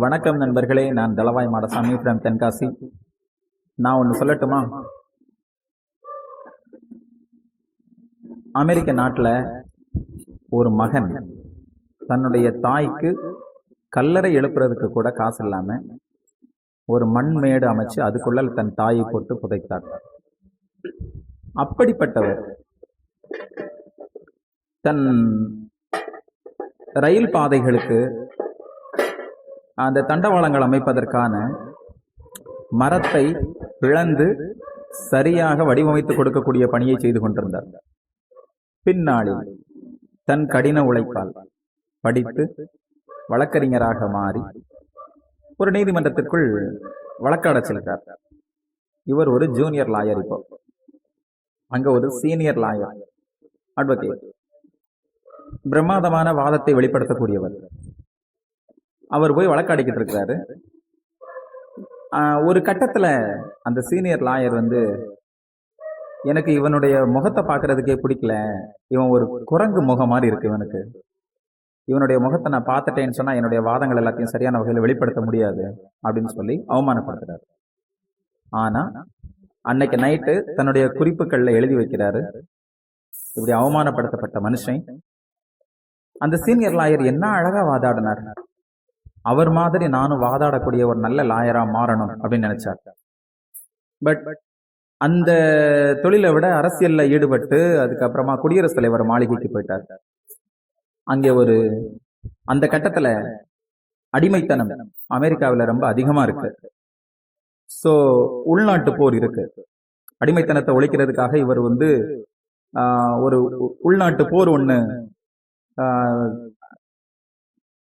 வணக்கம் நண்பர்களே, நான் தளவாய் மாடசாமி ஃப்ரம் தென்காசி. நான் ஒன்று சொல்லட்டுமா? அமெரிக்க நாட்டில் ஒரு மகன் தன்னுடைய தாய்க்கு கல்லறை எழுப்புறதுக்கு கூட காசு இல்லாமல் ஒரு மண் மேடு அமைச்சு அதுக்குள்ள தன் தாயை போட்டு புதைத்தார். அப்படிப்பட்டவர் தன் ரயில் பாதைகளுக்கு அந்த தண்டவாளங்கள் அமைப்பதற்கான மரத்தை பிளந்து சரியாக வடிவமைத்து கொடுக்கக்கூடிய பணியை செய்து கொண்டிருந்தார். பின்னாளில் தன் கடின உழைப்பால் படித்து வழக்கறிஞராக மாறி ஒரு நீதிமன்றத்திற்குள் வழக்காட செல்கிறார். இவர் ஒரு ஜூனியர் லாயர், இப்போ அங்க ஒரு சீனியர் லாயர் அட்வொகேட், பிரம்மாதமான வாதத்தை வெளிப்படுத்தக்கூடியவர். அவர் போய் வழக்காடிக்கிட்டு இருக்கிறாரு. ஒரு கட்டத்தில் அந்த சீனியர் லாயர் எனக்கு இவனுடைய முகத்தை பார்க்கறதுக்கே பிடிக்கல, இவன் ஒரு குரங்கு முகம் மாதிரி இருக்கு, இவனுடைய முகத்தை நான் பார்த்துட்டேன்னு சொன்னா என்னுடைய வாதங்கள் எல்லாத்தையும் சரியான வகையில் வெளிப்படுத்த முடியாது அப்படின்னு சொல்லி அவமானப்படுத்துறாரு. ஆனா அன்னைக்கு நைட்டு தன்னுடைய குறிப்புகள்ல எழுதி வைக்கிறாரு, இப்படி அவமானப்படுத்தப்பட்ட மனுஷன் அந்த சீனியர் லாயர் என்ன அழகா வாதாடினார், அவர் மாதிரி நானும் வாதாடக்கூடிய ஒரு நல்ல லாயரா மாறணும் அப்படின்னு நினைச்சார். பட் அந்த தொழிலை விட அரசியல்ல ஈடுபட்டு அதுக்கப்புறமா குடியரசுத் தலைவர் மாளிகைக்கு போயிட்டார். அங்கே அந்த கட்டத்துல அடிமைத்தனம் அமெரிக்காவில் ரொம்ப அதிகமா இருக்கு. சோ உள்நாட்டு போர் இருக்கு. அடிமைத்தனத்தை ஒழிக்கிறதுக்காக இவர் ஒரு உள்நாட்டு போர் ஒண்ணு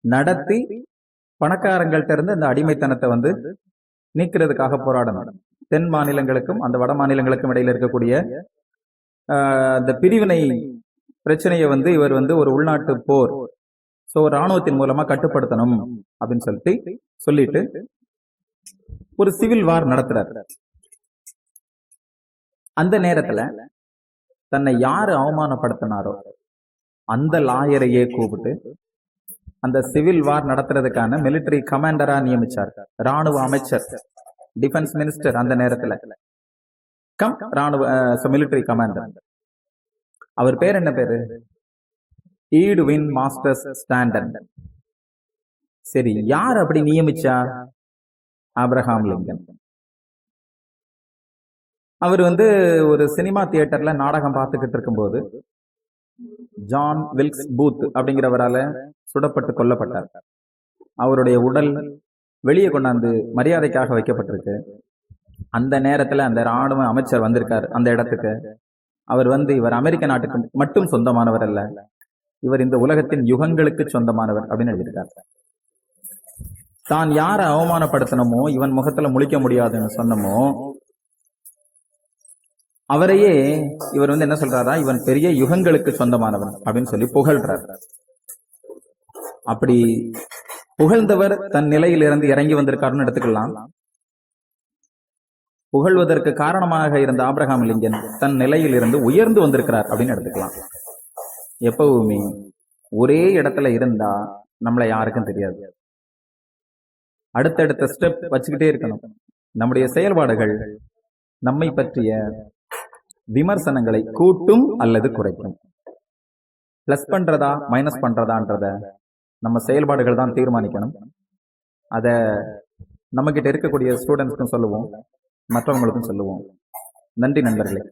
நடத்தி பணக்காரங்கள்ட்ட இருந்து அந்த அடிமைத்தனத்தை நீக்கிறதுக்காக போராடணும். தென் மாநிலங்களுக்கும் அந்த வட மாநிலங்களுக்கும் இடையில இருக்கக்கூடிய அந்த பிரிவினை பிரச்சனையை இவர் ஒரு உள்நாட்டு போர், சோ இராணுவத்தின் மூலமா கட்டுப்படுத்தணும் அப்படின்னு சொல்லிட்டு ஒரு சிவில் வார் நடத்துறாரு. அந்த நேரத்துல தன்னை யாரு அவமானப்படுத்தினாரோ அந்த லாயரையே கூப்பிட்டு அந்த சிவில் வார் நடத்துறதுக்கான மிலிட்டரி கமாண்டரா நியமிச்சார். ராணுவ அமைச்சர், டிஃபென்ஸ் மினிஸ்டர் அந்த நேரத்துல ராணுவ மிலிட்டரி கமாண்டர். அவர் பேர் என்ன பேரு? ஈடுவின் மாஸ்டர்ஸ் ஸ்டாண்டன். சரி, யார் அப்படி நியமிச்சா? Abraham Lincoln. அவர் ஒரு சினிமா தியேட்டர்ல நாடகம் பார்த்துக்கிட்டு இருக்கும்போது ஜான் வில்க்ஸ் பூத் அப்படிங்கிறவரால சுடப்பட்டு கொல்லப்பட்டார். அவருடைய உடல் வெளியே கொண்டாந்து மரியாதைக்காக வைக்கப்பட்டிருக்கு. அந்த நேரத்துல அந்த ராணுவ அமைச்சர் வந்திருக்கார் அந்த இடத்துக்கு. அவர் இவர் அமெரிக்க நாட்டுக்கு மட்டும் சொந்தமானவர் அல்ல, இவர் இந்த உலகத்தின் யுகங்களுக்கு சொந்தமானவர் அப்படின்னு எழுதியிருக்கார். தான் யாரை அவமானப்படுத்தணுமோ, இவன் முகத்துல முழிக்க முடியாதுன்னு சொன்னமோ அவரையே இவர் என்ன சொல்றாரா, இவன் பெரிய யுகங்களுக்கு சொந்தமானவன் அப்படின்னு சொல்லி புகழ்றார். அப்படி புகழ்ந்தவர் தன் நிலையில் இருந்து இறங்கி வந்திருக்காருன்னு எடுத்துக்கலாம். புகழ்வதற்கு காரணமாக இருந்த ஆப்ரஹாம் லிங்கன் தன் நிலையில் இருந்து உயர்ந்து வந்திருக்கிறார் அப்படின்னு எடுத்துக்கலாம். எப்பவுமே ஒரே இடத்துல இருந்தா நம்மளை யாருக்கும் தெரியாது. அடுத்தடுத்த ஸ்டெப் வச்சுக்கிட்டே இருக்கணும். நம்முடைய செயல்பாடுகள் நம்மை பற்றிய விமர்சனங்களை கூட்டும் அல்லது குறைக்கும். பிளஸ் பண்றதா மைனஸ் பண்றதான்றத நம்ம செயல்பாடுகள் தான் தீர்மானிக்கணும். அத நம்ம கிட்ட இருக்கக்கூடிய ஸ்டூடெண்ட்ஸ்க்கும் சொல்லுவோம், மற்றவங்களுக்கும் சொல்லுவோம். நன்றி நண்பர்களே.